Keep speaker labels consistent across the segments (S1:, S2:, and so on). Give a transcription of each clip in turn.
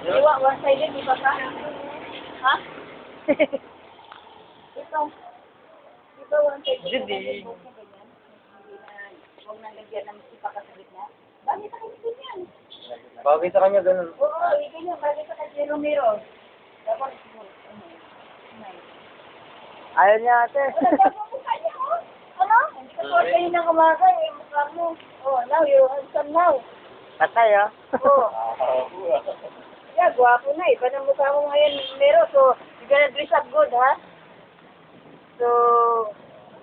S1: Iwa, one-sided, di ba ka? Ha? Ito. Di ba one-sided?
S2: Hindi.
S1: Huwag nang lagyan ng sipa ka sa gitna. Bakit ka kasi yan?
S2: Bagay sa kanya, ganun.
S1: Oo, ganyan. Bakit ka kasi Romero? Dapat,
S2: Ayaw niya ate.
S1: Ano? Hindi ka po kayo ng umaga eh. Mukha mo. Oh, now you're handsome now.
S2: Patay ah.
S1: Oh. Yeah, gwapo na eh. Parang mukha mo ngayon, Romero. So, you're gonna dress up good, ha? So,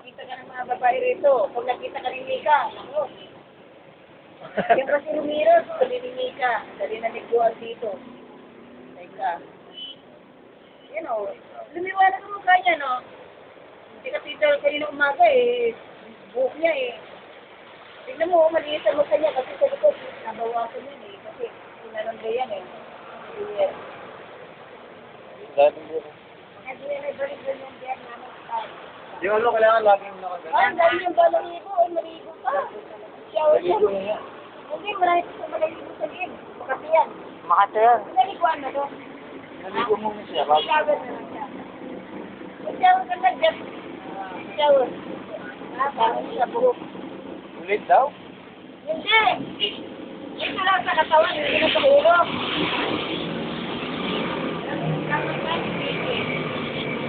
S1: kita ka ng mga babae rito. Pag nakita ka ni Mika, ako. Yung kasi Romero, sabi ni Mika, dali na nagbuwag dito. Teka. You know, lumiwanag ang mukha niya, no? Hindi kasi ito kanina umaga eh. Buhok niya eh. Tignan mo, maliit ang mukha niya kasi sa likod, nabawasan yun eh. Kasi sinalanda yan eh. Yeah.
S2: Dahil mo. Yung ano, kailangan laging nakagano.
S1: Ah, dahil yung balahibo, ay maligo ka. Shower siya.
S2: Naligo niya.
S1: Hindi, marami sa maligo sa liig. Makati yan.
S2: Makata yan.
S1: Naliguan na doon.
S2: Naligo mo siya.
S1: Shower na lang siya. Shower ka na dyan. Shower. Ah, parang sa buhok.
S2: Ulit daw?
S1: Hindi. Ito lang sa katawan, hindi na sa ulo.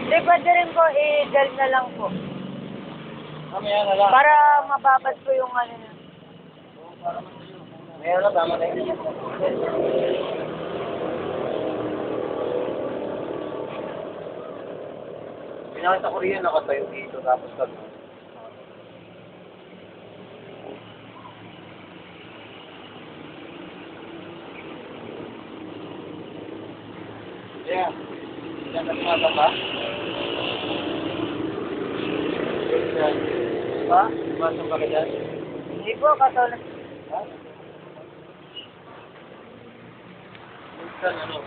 S2: Hindi, pwede rin po i-gel na lang po.
S3: Mamaya na lang.
S2: Para mababad po yung ano na.
S3: Mayroon na, tama na yun. Pinakita ko rin nakatayo dito, tapos kami. Yeah. Yan ang mata ba? Pa? Masang ka dyan?
S2: Hindi po, katulad.
S3: Ha? Minsan ano?